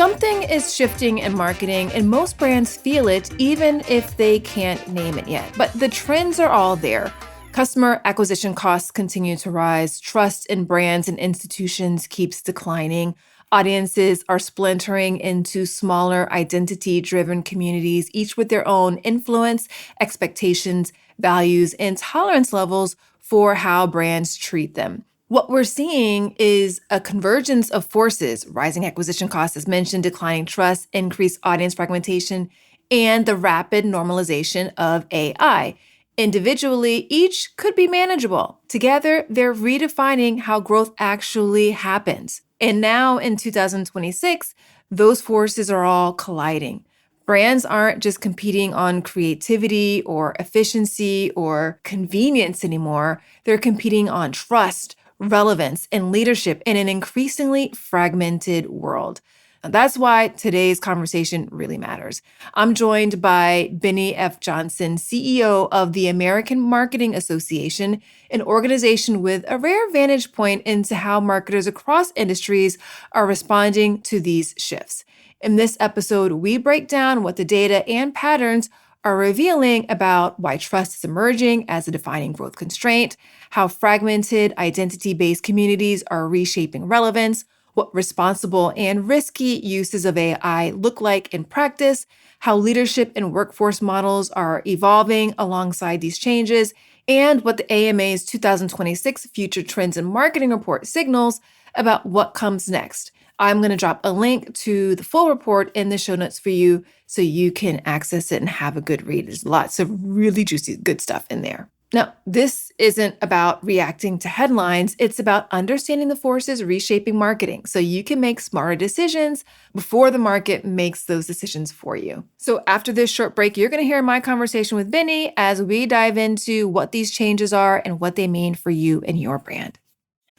Something is shifting in marketing, and most brands feel it even if they can't name it yet. But the trends are all there. Customer acquisition costs continue to rise. Trust in brands and institutions keeps declining. Audiences are splintering into smaller, identity-driven communities, each with their own influence, expectations, values, and tolerance levels for how brands treat them. What we're seeing is a convergence of forces: rising acquisition costs, as mentioned, declining trust, increased audience fragmentation, and the rapid normalization of AI. Individually, each could be manageable. Together, they're redefining how growth actually happens. And now in 2026, those forces are all colliding. Brands aren't just competing on creativity or efficiency or convenience anymore. They're competing on trust, relevance, and leadership in an increasingly fragmented world. And that's why today's conversation really matters. I'm joined by Bennie F. Johnson, CEO of the American Marketing Association, an organization with a rare vantage point into how marketers across industries are responding to these shifts. In this episode, we break down what the data and patterns are revealing about why trust is emerging as a defining growth constraint, how fragmented identity-based communities are reshaping relevance, what responsible and risky uses of AI look like in practice, how leadership and workforce models are evolving alongside these changes, and what the AMA's 2026 Future Trends in Marketing Report signals about what comes next. I'm going to drop a link to the full report in the show notes for you so you can access it and have a good read. There's lots of really juicy, good stuff in there. Now, this isn't about reacting to headlines. It's about understanding the forces reshaping marketing so you can make smarter decisions before the market makes those decisions for you. So after this short break, you're going to hear my conversation with Bennie as we dive into what these changes are and what they mean for you and your brand.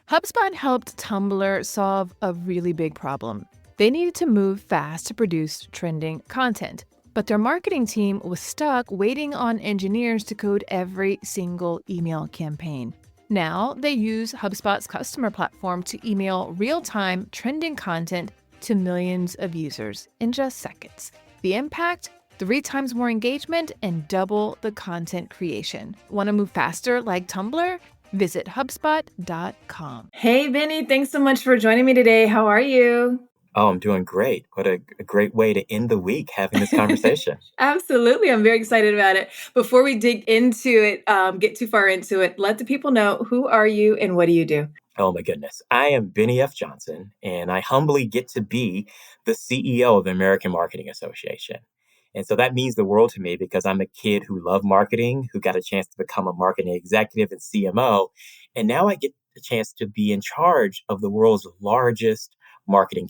HubSpot helped Tumblr solve a really big problem. They needed to move fast to produce trending content, but their marketing team was stuck waiting on engineers to code every single email campaign. Now they use HubSpot's customer platform to email real-time trending content to millions of users in just seconds. The impact? 3 times more engagement and double the content creation. Want to move faster like Tumblr? Visit HubSpot.com. Hey, Bennie, thanks so much for joining me today. How are you? Oh, I'm doing great. What a great way to end the week having this conversation. Absolutely. I'm very excited about it. Before we dig into it, get too far into it, let the people know, who are you and what do you do? Oh my goodness. I am Bennie F. Johnson, and I humbly get to be the CEO of the American Marketing Association. And so that means the world to me because I'm a kid who loved marketing, who got a chance to become a marketing executive and CMO. And now I get the chance to be in charge of the world's largest marketing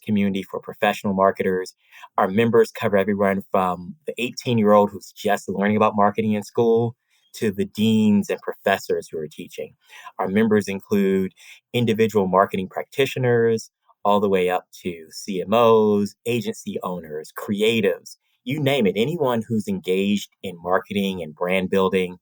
community for professional marketers. Our members cover everyone from the 18-year-old who's just learning about marketing in school to the deans and professors who are teaching. Our members include individual marketing practitioners, all the way up to CMOs, agency owners, creatives, you name it. Anyone who's engaged in marketing and brand building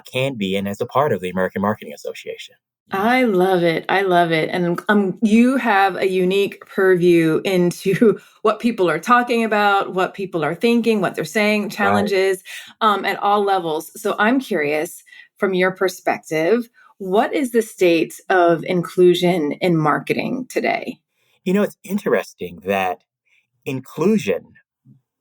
can be and as a part of the American Marketing Association. I love it. I love it. And you have a unique purview into what people are talking about, what people are thinking, what they're saying, challenges at all levels. So I'm curious, from your perspective, what is the state of inclusion in marketing today? You know, it's interesting that inclusion,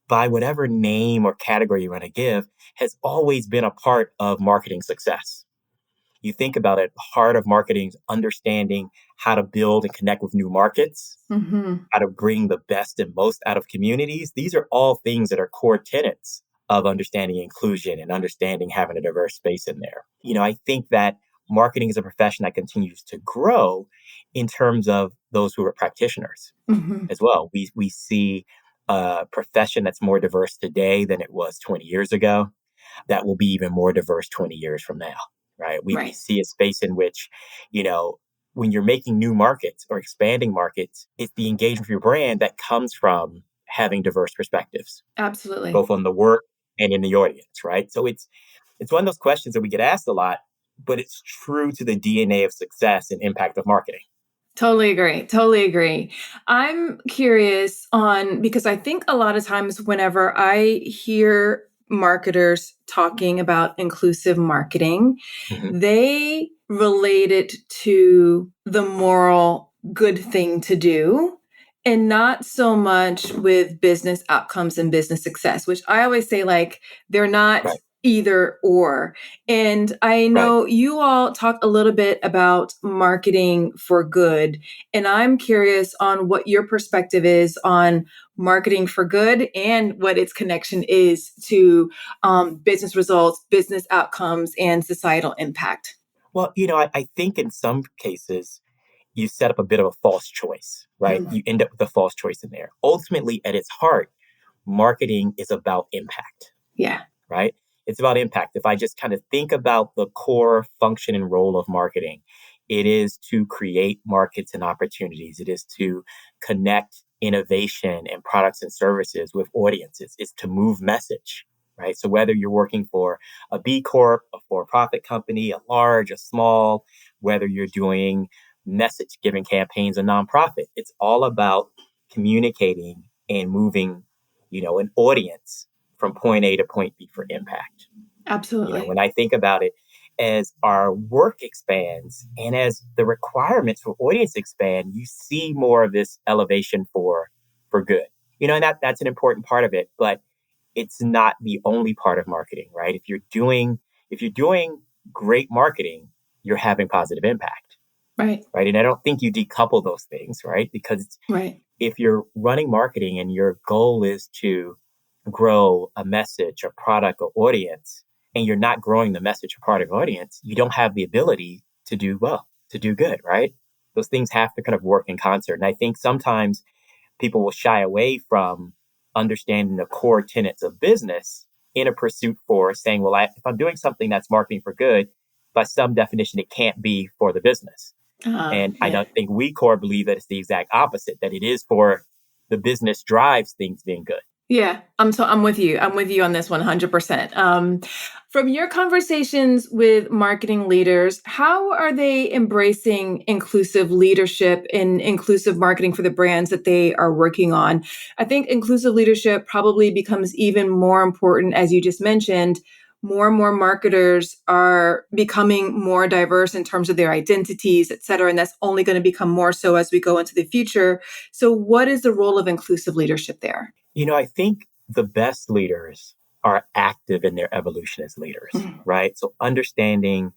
by whatever name or category you want to give, has always been a part of marketing success. You think about it, the heart of marketing is understanding how to build and connect with new markets, how to bring the best and most out of communities. These are all things that are core tenets of understanding inclusion and understanding having a diverse space in there. You know, I think that marketing is a profession that continues to grow in terms of those who are practitioners as well. We see a profession that's more diverse today than it was 20 years ago. That will be even more diverse 20 years from now. Right. We see a space in which, you know, when you're making new markets or expanding markets, it's the engagement of your brand that comes from having diverse perspectives. Absolutely. Both on the work and in the audience. Right. So it's one of those questions that we get asked a lot, but it's true to the DNA of success and impact of marketing. Totally agree. Totally agree. I'm curious on because I think a lot of times whenever I hear marketers talking about inclusive marketing, Mhm. they relate it to the moral good thing to do and not so much with business outcomes and business success, which I always say like they're not Right, either or. And I right. know you all talk a little bit about marketing for good. And I'm curious on what your perspective is on marketing for good and what its connection is to business results, business outcomes, and societal impact. Well, I think in some cases, you set up a bit of a false choice, right? Mm, You end up with a false choice in there. Ultimately, at its heart, marketing is about impact, yeah, right? It's about impact. If I just kind of think about the core function and role of marketing, it is to create markets and opportunities. It is to connect innovation and products and services with audiences. It's to move message, right? So whether you're working for a B Corp, a for-profit company, a large, a small, whether you're doing message giving campaigns, a nonprofit, it's all about communicating and moving, an audience from point A to point B for impact. absolutely. When I think about it, as our work expands and as the requirements for audience expand, you see more of this elevation for good. And that's an important part of it, but it's not the only part of marketing, right? If you're doing great marketing, you're having positive impact, Right, right? And I don't think you decouple those things, right? Because right, if you're running marketing and your goal is to grow a message, a product, or audience, and you're not growing the message or product or audience, you don't have the ability to do well, to do good, right? Those things have to kind of work in concert. And I think sometimes people will shy away from understanding the core tenets of business in a pursuit for saying, well, if I'm doing something that's marketing for good, by some definition, it can't be for the business. And I yeah. don't think we core believe that it's the exact opposite, that it is for the business drives things being good. Yeah, I'm with you. I'm with you on this 100%. From your conversations with marketing leaders, how are they embracing inclusive leadership and inclusive marketing for the brands that they are working on? I think inclusive leadership probably becomes even more important, as you just mentioned. More and more marketers are becoming more diverse in terms of their identities, et cetera. And that's only going to become more so as we go into the future. So, what is the role of inclusive leadership there? I think the best leaders are active in their evolution as leaders, Mm, right? So understanding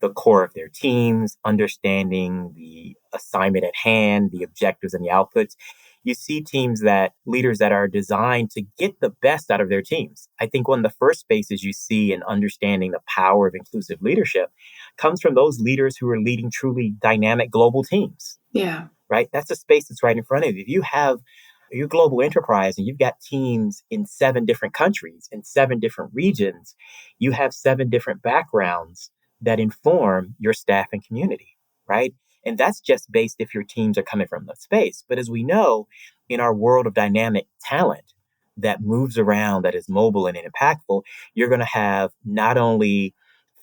the core of their teams, understanding the assignment at hand, the objectives and the outputs. You see leaders that are designed to get the best out of their teams. I think one of the first spaces you see in understanding the power of inclusive leadership comes from those leaders who are leading truly dynamic global teams, yeah. right? That's a space that's right in front of you. If you have your global enterprise and you've got teams in 7 different countries, in 7 different regions, you have 7 different backgrounds that inform your staff and community, right? And that's just based if your teams are coming from the space. But as we know, in our world of dynamic talent that moves around, that is mobile and impactful, you're going to have not only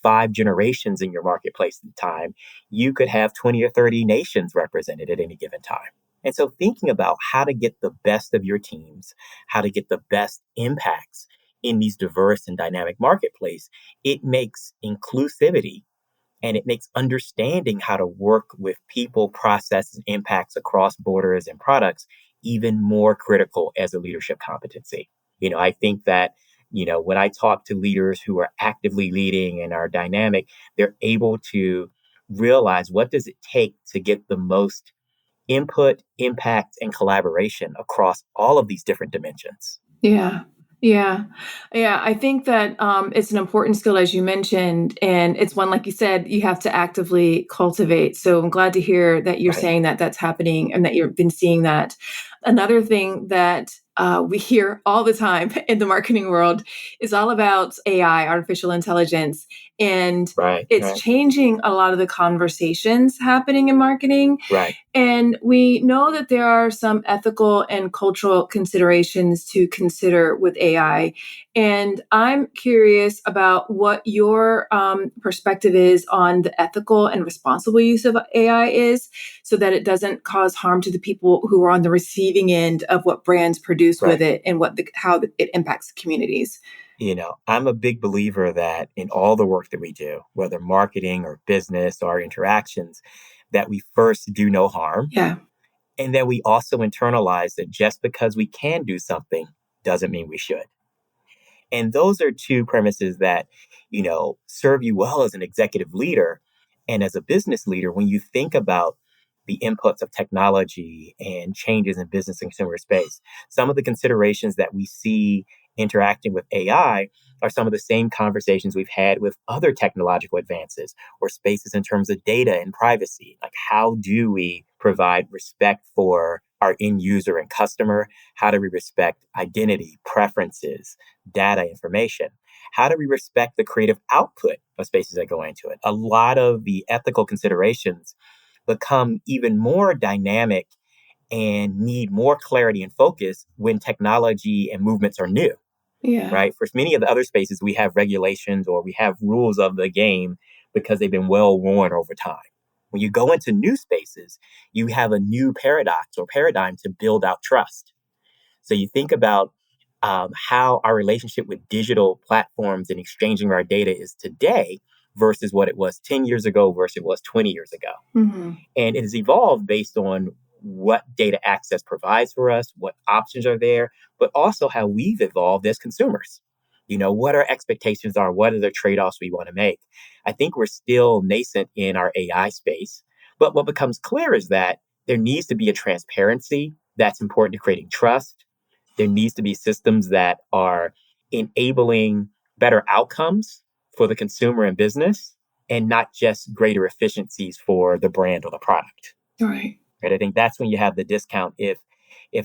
5 generations in your marketplace at the time, you could have 20 or 30 nations represented at any given time. And so thinking about how to get the best of your teams, how to get the best impacts in these diverse and dynamic marketplace, it makes inclusivity and it makes understanding how to work with people, processes, and impacts across borders and products even more critical as a leadership competency. I think that, when I talk to leaders who are actively leading and are dynamic, they're able to realize what does it take to get the most input, impact, and collaboration across all of these different dimensions. Yeah. Yeah. Yeah. I think that it's an important skill, as you mentioned, and it's one, like you said, you have to actively cultivate. So I'm glad to hear that you're Right. saying that that's happening and that you've been seeing that. Another thing that we hear all the time in the marketing world is all about AI, artificial intelligence, and Right. it's Right. changing a lot of the conversations happening in marketing. Right. And we know that there are some ethical and cultural considerations to consider with AI. And I'm curious about what your perspective is on the ethical and responsible use of AI is, so that it doesn't cause harm to the people who are on the receiving end of what brands produce with Right. it and how it impacts communities. I'm a big believer that in all the work that we do, whether marketing or business or interactions, that we first do no harm. Yeah. And then we also internalize that just because we can do something doesn't mean we should. And those are two premises that, serve you well as an executive leader and as a business leader when you think about the inputs of technology and changes in business and consumer space. Some of the considerations that we see interacting with AI are some of the same conversations we've had with other technological advances or spaces in terms of data and privacy. Like, how do we provide respect for our end user and customer? How do we respect identity, preferences, data, information? How do we respect the creative output of spaces that go into it? A lot of the ethical considerations become even more dynamic and need more clarity and focus when technology and movements are new, Yeah. right? For many of the other spaces, we have regulations or we have rules of the game because they've been well worn over time. When you go into new spaces, you have a new paradox or paradigm to build out trust. So you think about how our relationship with digital platforms and exchanging our data is today versus what it was 10 years ago versus it was 20 years ago. Mm-hmm. And it has evolved based on what data access provides for us, what options are there, but also how we've evolved as consumers. What our expectations are, what are the trade offs we want to make. I think we're still nascent in our AI space. But what becomes clear is that there needs to be a transparency that's important to creating trust. There needs to be systems that are enabling better outcomes for the consumer and business and not just greater efficiencies for the brand or the product. Right. Right? I think that's when you have the discount. If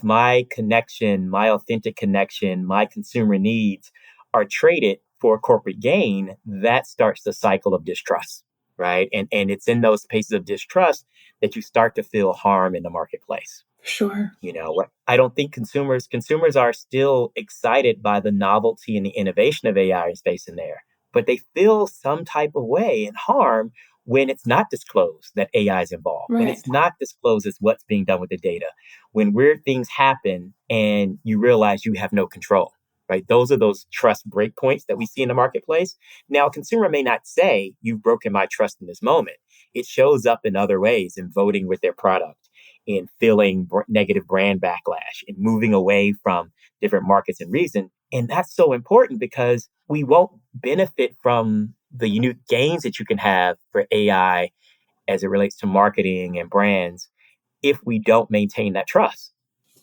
my connection, my authentic connection, my consumer needs are traded for corporate gain, that starts the cycle of distrust, right? And it's in those spaces of distrust that you start to feel harm in the marketplace. Sure. I don't think consumers are still excited by the novelty and the innovation of AI and space in there, but they feel some type of way and harm when it's not disclosed that AI is involved, when Right. it's not disclosed as what's being done with the data, when weird things happen and you realize you have no control. Right? Those are those trust breakpoints that we see in the marketplace. Now, a consumer may not say, "You've broken my trust in this moment." It shows up in other ways in voting with their product, in feeling negative brand backlash, in moving away from different markets and reason. And that's so important because we won't benefit from the unique gains that you can have for AI as it relates to marketing and brands if we don't maintain that trust.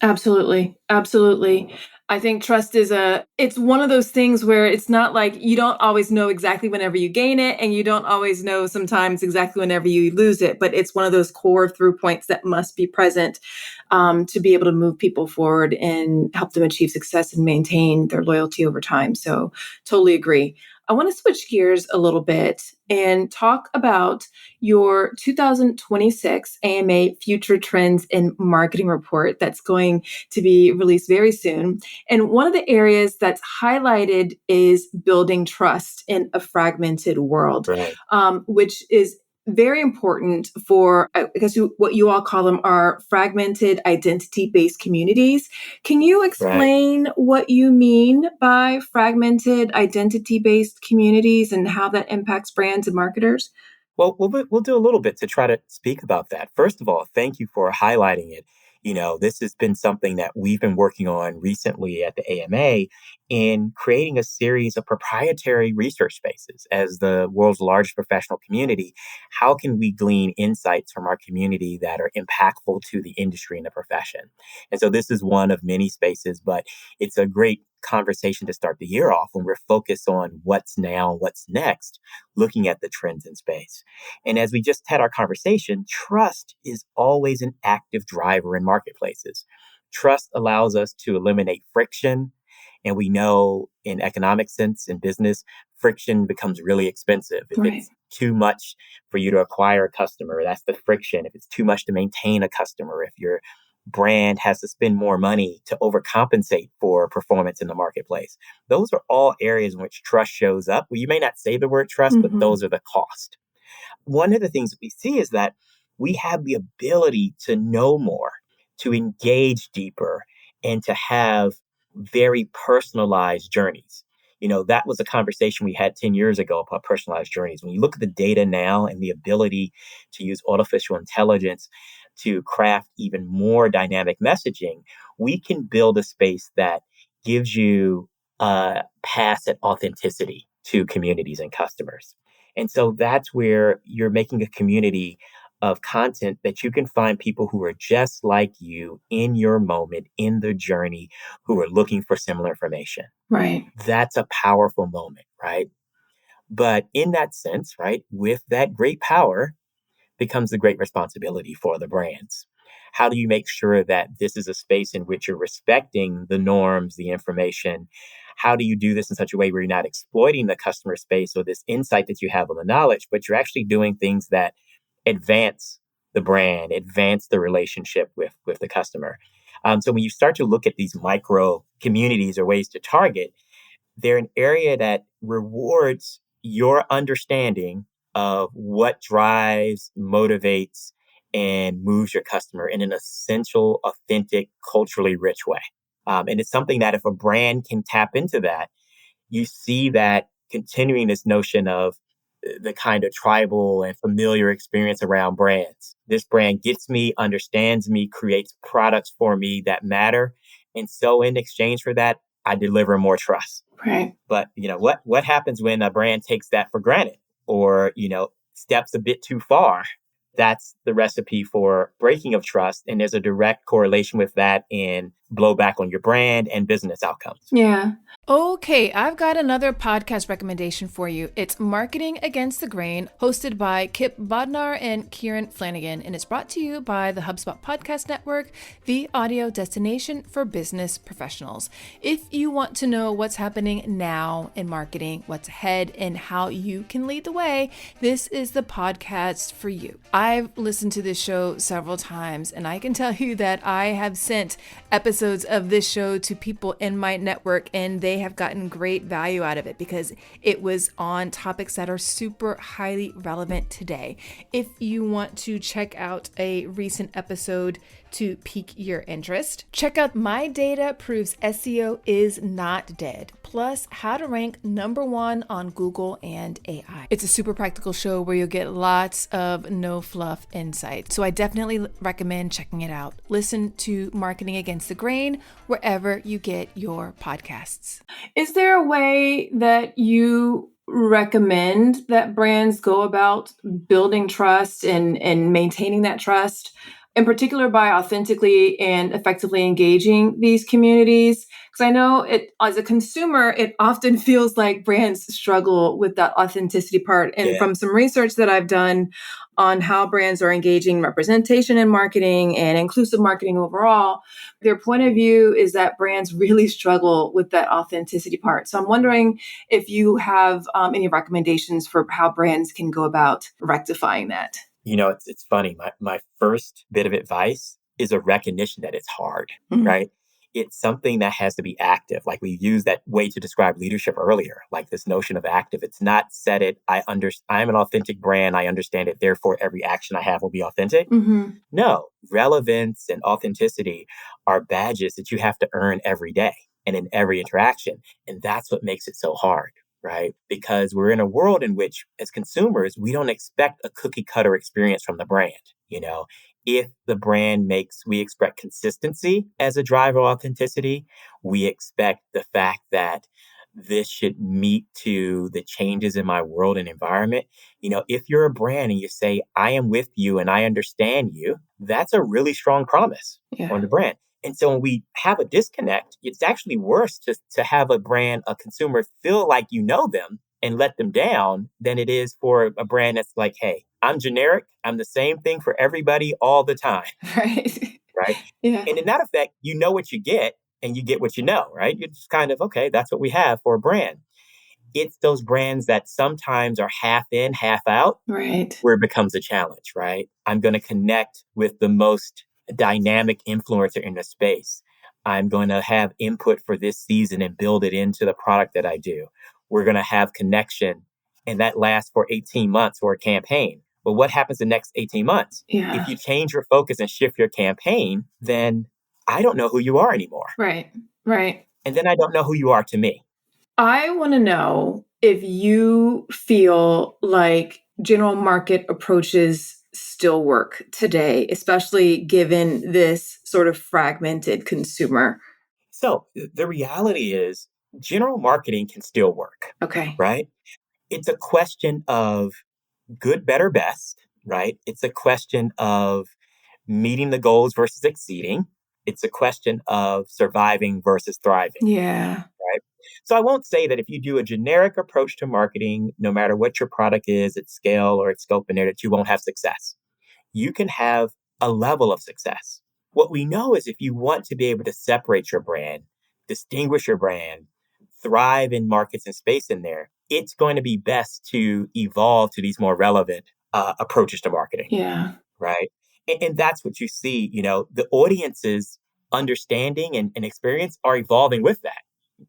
Absolutely. Absolutely. I think trust it's one of those things where it's not like you don't always know exactly whenever you gain it, and you don't always know sometimes exactly whenever you lose it, but it's one of those core through points that must be present to be able to move people forward and help them achieve success and maintain their loyalty over time. So totally agree. I want to switch gears a little bit and talk about your 2026 AMA Future Trends in Marketing Report that's going to be released very soon. And one of the areas that's highlighted is building trust in a fragmented world, Right. which is very important for, I guess, what you all call them are fragmented identity based communities. Can you Right. explain what you mean by fragmented identity based communities and how that impacts brands and marketers? Well, we'll do a little bit to try to speak about that. First of all, thank you for highlighting it. This has been something that we've been working on recently at the AMA in creating a series of proprietary research spaces as the world's largest professional community. How can we glean insights from our community that are impactful to the industry and the profession? And so this is one of many spaces, but it's a great conversation to start the year off when we're focused on what's now, what's next, looking at the trends in space. And as we just had our conversation, trust is always an active driver in marketplaces. Trust allows us to eliminate friction. And we know in economic sense, in business, friction becomes really expensive. If Right. it's too much for you to acquire a customer, that's the friction. If it's too much to maintain a customer, if you're brand has to spend more money to overcompensate for performance in the marketplace. Those are all areas in which trust shows up. Well, you may not say the word trust, but those are the cost. One of the things that we see is that we have the ability to know more, to engage deeper, and to have very personalized journeys. That was a conversation we had 10 years ago about personalized journeys. When you look at the data now and the ability to use artificial intelligence to craft even more dynamic messaging, we can build a space that gives you a pass at authenticity to communities and customers. And so that's where you're making a community of content that you can find people who are just like you in your moment, in the journey, who are looking for similar information. Right. That's a powerful moment, right? But in that sense, right, with that great power becomes the great responsibility for the brands. How do you make sure that this is a space in which you're respecting the norms, the information? How do you do this in such a way where you're not exploiting the customer space or this insight that you have on the knowledge, but you're actually doing things that advance the brand, advance the relationship with the customer? So when you start to look at these micro communities or ways to target, they're an area that rewards your understanding of what drives, motivates, and moves your customer in an essential, authentic, culturally rich way. And it's something that if a brand can tap into that, you see that continuing this notion of the kind of tribal and familiar experience around brands. This brand gets me, understands me, creates products for me that matter. And so in exchange for that, I deliver more trust. Right. But what happens when a brand takes that for granted or, steps a bit too far? That's the recipe for breaking of trust. And there's a direct correlation with that in blowback on your brand and business outcomes. Yeah. Okay, I've got another podcast recommendation for you. It's Marketing Against the Grain, hosted by Kip Bodnar and Kieran Flanagan, and it's brought to you by the HubSpot Podcast Network, the audio destination for business professionals. If you want to know what's happening now in marketing, what's ahead, and how you can lead the way, this is the podcast for you. I've listened to this show several times, and I can tell you that I have sent episodes of this show to people in my network, and they have gotten great value out of it because it was on topics that are super highly relevant today. If you want to check out a recent episode to pique your interest, check out My Data Proves SEO is Not Dead, plus how to rank #1 on Google and AI. It's a super practical show where you'll get lots of no fluff insight. So I definitely recommend checking it out. Listen to Marketing Against the Grain wherever you get your podcasts. Is there a way that you recommend that brands go about building trust and maintaining that trust, in particular by authentically and effectively engaging these communities? Because I know it, as a consumer, it often feels like brands struggle with that authenticity part. And from some research that I've done on how brands are engaging representation in marketing and inclusive marketing overall, their point of view is that brands really struggle with that authenticity part. So I'm wondering if you have any recommendations for how brands can go about rectifying that. It's funny. My first bit of advice is a recognition that it's hard, right? It's something that has to be active. Like we used that way to describe leadership earlier, like this notion of active. It's not set it. I'm an authentic brand. I understand it. Therefore, every action I have will be authentic. No, relevance and authenticity are badges that you have to earn every day and in every interaction. And that's what makes it so hard. Right? Because we're in a world in which, as consumers, we don't expect a cookie cutter experience from the brand. If the brand we expect consistency as a driver of authenticity. We expect the fact that this should meet to the changes in my world and environment. If you're a brand and you say, I am with you and I understand you, that's a really strong promise on the brand. And so when we have a disconnect, it's actually worse to have a consumer feel like you know them and let them down than it is for a brand that's like, hey, I'm generic. I'm the same thing for everybody all the time. Right. Right. Yeah. And in that effect, you know what you get and you get what you know, right? You're just kind of, okay, that's what we have for a brand. It's those brands that sometimes are half in, half out, Right. where it becomes a challenge, right? I'm going to connect with the most a dynamic influencer in the space. I'm going to have input for this season and build it into the product that I do. We're going to have connection, and that lasts for 18 months for a campaign. But what happens the next 18 months? If Yeah. you change your focus and shift your campaign, then I don't know who you are anymore. Right. Right. And then I don't know who you are to me. I want to know if you feel like general market approaches still work today, especially given this sort of fragmented consumer. So the reality is general marketing can still work, Okay. right? It's a question of good, better, best, right? It's a question of meeting the goals versus exceeding. It's a question of surviving versus thriving, Yeah. right? So I won't say that if you do a generic approach to marketing, no matter what your product is, its scale or its scope in there, that you won't have success. You can have a level of success. What we know is if you want to be able to separate your brand, distinguish your brand, thrive in markets and space in there, it's going to be best to evolve to these more relevant approaches to marketing, Yeah. right? And that's what you see, the audience's understanding and experience are evolving with that.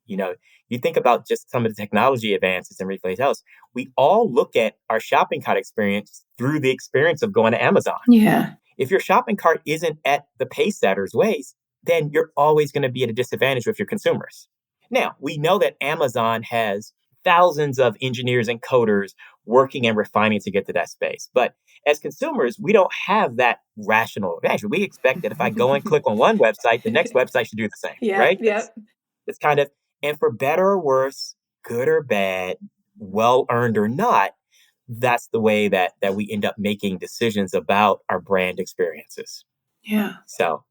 You know, you think about just some of the technology advances in retail sales. We all look at our shopping cart experience through the experience of going to Amazon. Yeah. If your shopping cart isn't at the pace setter's ways, then you're always going to be at a disadvantage with your consumers. Now, we know that Amazon has thousands of engineers and coders working and refining to get to that space. But as consumers, we don't have that rational advantage. We expect that if I go and click on one website, the next website should do the same, Yep. right? Yep. It's kind of, and for better or worse, good or bad, well earned or not, that's the way that we end up making decisions about our brand experiences. Yeah. So,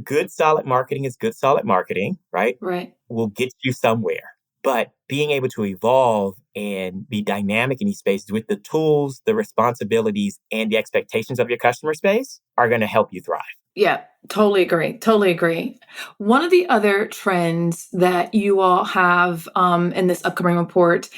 good solid marketing is good solid marketing, right? Right. Will get you somewhere. But being able to evolve and be dynamic in these spaces with the tools, the responsibilities, and the expectations of your customer space are going to help you thrive. Yeah, totally agree. Totally agree. One of the other trends that you all have in this upcoming report,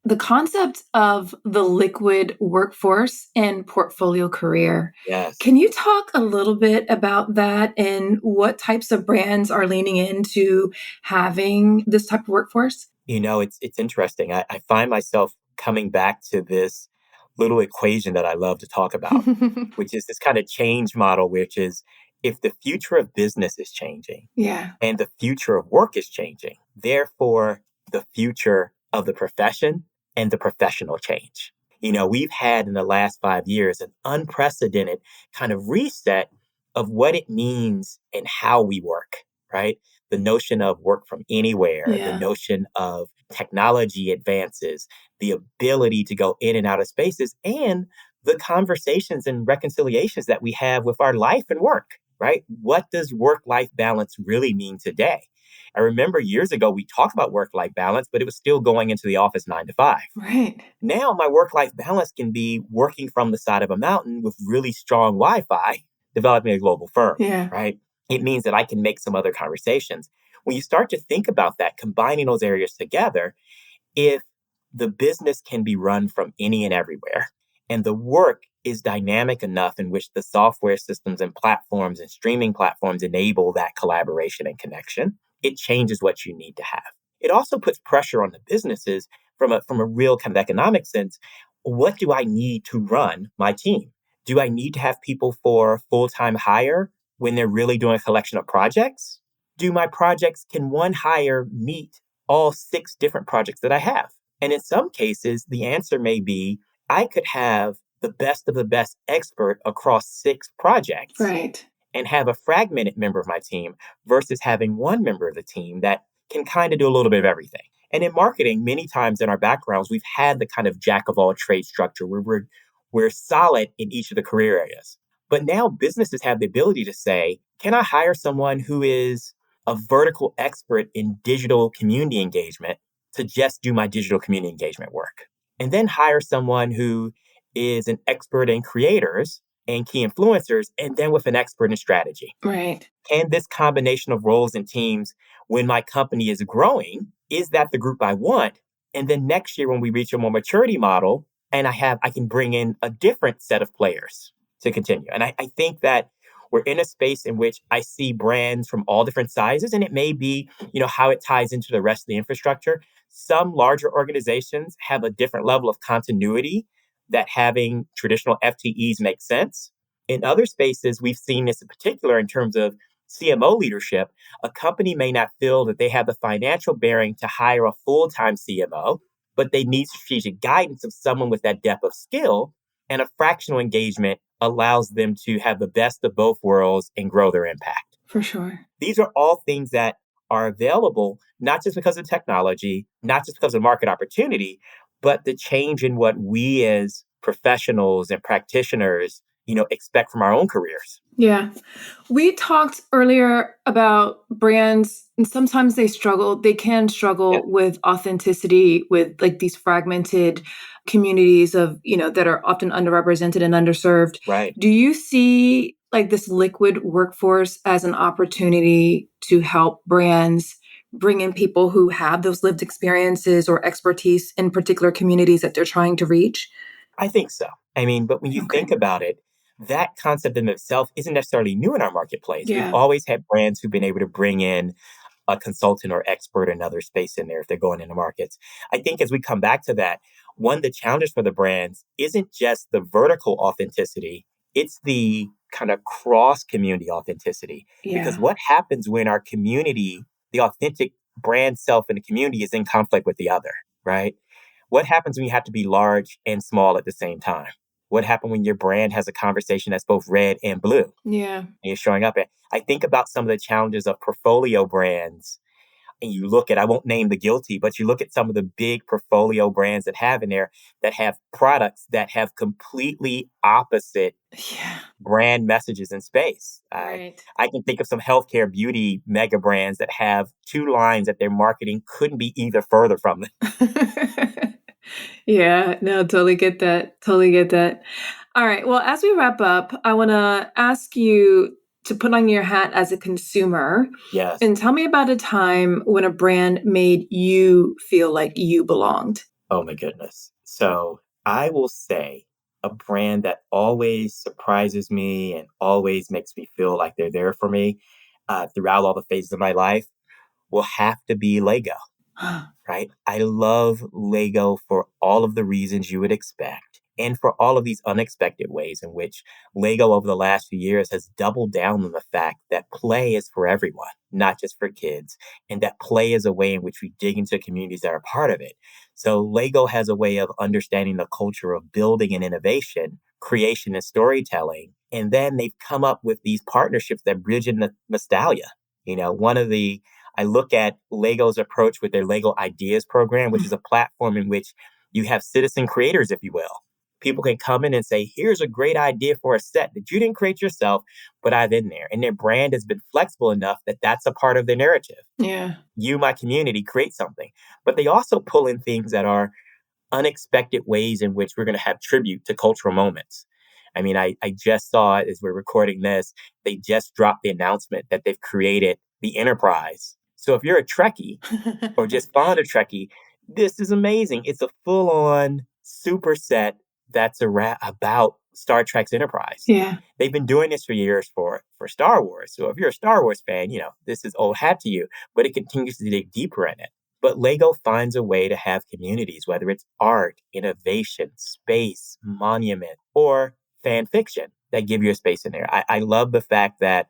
the concept of the liquid workforce and portfolio career. Yes. Can you talk a little bit about that and what types of brands are leaning into having this type of workforce? It's interesting. I find myself coming back to this little equation that I love to talk about, which is this kind of change model, which is if the future of business is changing Yeah. and the future of work is changing, therefore the future of the profession and the professional change. We've had in the last 5 years an unprecedented kind of reset of what it means and how we work, right? The notion of work from anywhere, the Yeah. notion of technology advances, the ability to go in and out of spaces, and the conversations and reconciliations that we have with our life and work, right? What does work life balance really mean today? I remember years ago, we talked about work life balance, but it was still going into the office 9 to 5. Right. Now, my work life balance can be working from the side of a mountain with really strong Wi Fi, developing a global firm, Yeah. right? It means that I can make some other conversations. When you start to think about that, combining those areas together, if the business can be run from any and everywhere, and the work is dynamic enough in which the software systems and platforms and streaming platforms enable that collaboration and connection, it changes what you need to have. It also puts pressure on the businesses from a real kind of economic sense. What do I need to run my team? Do I need to have people for full-time hire when they're really doing a collection of projects? Do my projects, can one hire meet all 6 different projects that I have? And in some cases, the answer may be I could have the best of the best expert across 6 projects Right. and have a fragmented member of my team versus having one member of the team that can kind of do a little bit of everything. And in marketing, many times in our backgrounds, we've had the kind of jack of all trades structure where we're solid in each of the career areas. But now businesses have the ability to say, can I hire someone who is a vertical expert in digital community engagement to just do my digital community engagement work? And then hire someone who is an expert in creators and key influencers, and then with an expert in strategy. Right. Can this combination of roles and teams, when my company is growing, is that the group I want? And then next year, when we reach a more maturity model, and I can bring in a different set of players to continue. And I think that We're in a space in which I see brands from all different sizes, and it may be, how it ties into the rest of the infrastructure. Some larger organizations have a different level of continuity that having traditional FTEs makes sense. In other spaces, we've seen this in particular in terms of CMO leadership. A company may not feel that they have the financial bearing to hire a full-time CMO, but they need strategic guidance of someone with that depth of skill, and a fractional engagement allows them to have the best of both worlds and grow their impact. For sure. These are all things that are available, not just because of technology, not just because of market opportunity, but the change in what we as professionals and practitioners, expect from our own careers. Yeah. We talked earlier about brands, and sometimes they can Yeah, struggle with authenticity with like these fragmented communities of, that are often underrepresented and underserved. right. Do you see like this liquid workforce as an opportunity to help brands bring in people who have those lived experiences or expertise in particular communities that they're trying to reach? I think so. I mean, but when you Okay. think about it, that concept in itself isn't necessarily new in our marketplace. We've Yeah. always had brands who've been able to bring in a consultant or expert in another space in there if they're going into markets. I think as we come back to that, one of the challenges for the brands isn't just the vertical authenticity, it's the kind of cross community authenticity. Because Yeah. what happens when our community, the authentic brand self in the community, is in conflict with the other, right? What happens when you have to be large and small at the same time? What happens when your brand has a conversation that's both red and blue and Yeah. you're showing up at? I think about some of the challenges of portfolio brands, and you look at, I won't name the guilty, but you look at some of the big portfolio brands that have in there that have products that have completely opposite Yeah. brand messages in space. Right. I can think of some healthcare beauty mega brands that have two lines that their marketing couldn't be either further from them. Yeah, no, totally get that. Totally get that. All right. Well, as we wrap up, I want to ask you to put on your hat as a consumer Yes. and tell me about a time when a brand made you feel like you belonged. Oh my goodness. So I will say a brand that always surprises me and always makes me feel like they're there for me throughout all the phases of my life will have to be Lego, right? I love Lego for all of the reasons you would expect, and for all of these unexpected ways in which Lego over the last few years has doubled down on the fact that play is for everyone, not just for kids, and that play is a way in which we dig into communities that are part of it. So Lego has a way of understanding the culture of building and innovation, creation and storytelling. And then they've come up with these partnerships that bridge in the nostalgia. One of the I look at Lego's approach with their Lego Ideas program, which is a platform in which you have citizen creators, if you will. People can come in and say, here's a great idea for a set that you didn't create yourself, but I've in there. And their brand has been flexible enough that that's a part of their narrative. Yeah. You, my community, create something. But they also pull in things that are unexpected ways in which we're going to have tribute to cultural moments. I mean, I just saw as we're recording this, they just dropped the announcement that they've created the Enterprise. So if you're a Trekkie or just fond of Trekkie, this is amazing. It's a full on super set that's about Star Trek's Enterprise. Yeah. They've been doing this for years for Star Wars. So if you're a Star Wars fan, this is old hat to you, but it continues to dig deeper in it. But Lego finds a way to have communities, whether it's art, innovation, space, monument, or fan fiction that give you a space in there. I love the fact that,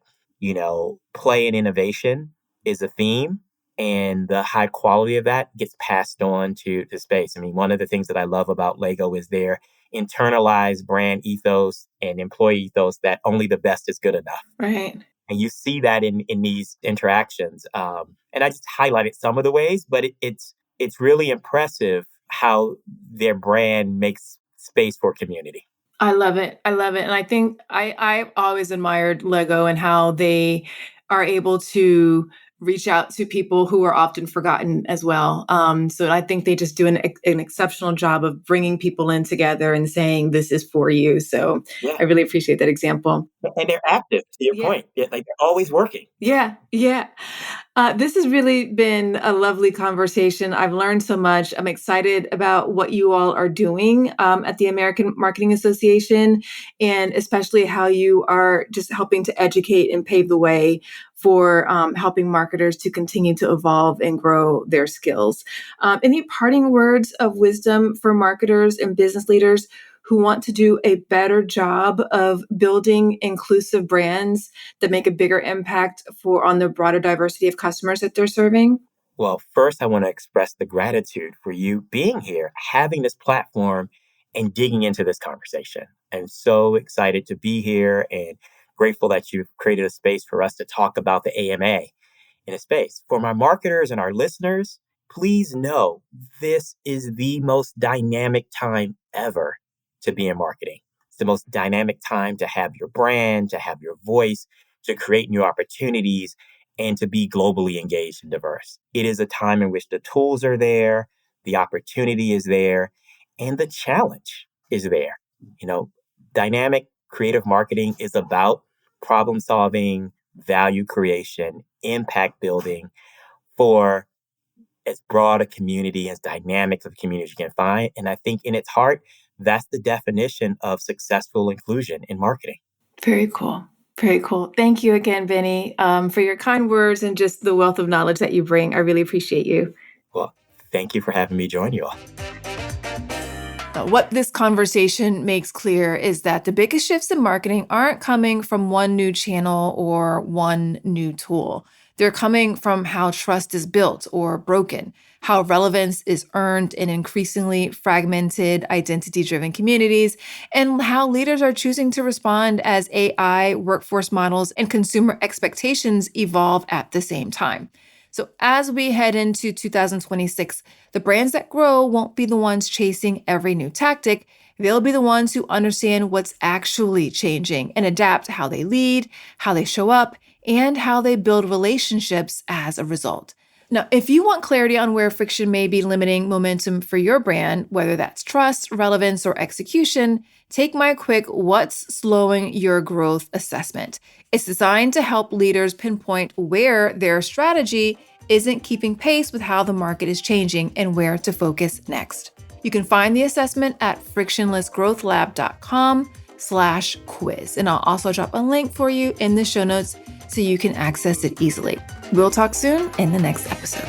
play and innovation is a theme, and the high quality of that gets passed on to space. I mean, one of the things that I love about Lego is their internalized brand ethos and employee ethos that only the best is good enough. Right. And you see that in these interactions. And I just highlighted some of the ways, but it's really impressive how their brand makes space for community. I love it. I love it. And I think I've always admired Lego and how they are able to reach out to people who are often forgotten as well. So I think they just do an exceptional job of bringing people in together and saying, this is for you. So Yeah. I really appreciate that example. And they're active, to your Yeah. point. Yeah, like they're always working. Yeah, yeah. This has really been a lovely conversation. I've learned so much. I'm excited about what you all are doing at the American Marketing Association, and especially how you are just helping to educate and pave the way for helping marketers to continue to evolve and grow their skills. Any parting words of wisdom for marketers and business leaders who want to do a better job of building inclusive brands that make a bigger impact on the broader diversity of customers that they're serving? Well, first, I want to express the gratitude for you being here, having this platform, and digging into this conversation. I'm so excited to be here and grateful that you've created a space for us to talk about the AMA in a space. For my marketers and our listeners, please know this is the most dynamic time ever to be in marketing. It's the most dynamic time to have your brand, to have your voice, to create new opportunities, and to be globally engaged and diverse. It is a time in which the tools are there, the opportunity is there, and the challenge is there. You know, dynamic creative marketing is about problem solving, value creation, impact building for as broad a community, as dynamic of a community as you can find. And I think in its heart, that's the definition of successful inclusion in marketing. Very cool. Very cool. Thank you again, Bennie, for your kind words and just the wealth of knowledge that you bring. I really appreciate you. Well, thank you for having me join you all. What this conversation makes clear is that the biggest shifts in marketing aren't coming from one new channel or one new tool. They're coming from how trust is built or broken, how relevance is earned in increasingly fragmented, identity-driven communities, and how leaders are choosing to respond as AI, workforce models, and consumer expectations evolve at the same time. So as we head into 2026, the brands that grow won't be the ones chasing every new tactic. They'll be the ones who understand what's actually changing and adapt how they lead, how they show up, and how they build relationships as a result. Now, if you want clarity on where friction may be limiting momentum for your brand, whether that's trust, relevance, or execution, take my quick What's Slowing Your Growth assessment. It's designed to help leaders pinpoint where their strategy isn't keeping pace with how the market is changing and where to focus next. You can find the assessment at frictionlessgrowthlab.com/quiz. And I'll also drop a link for you in the show notes so you can access it easily. We'll talk soon in the next episode.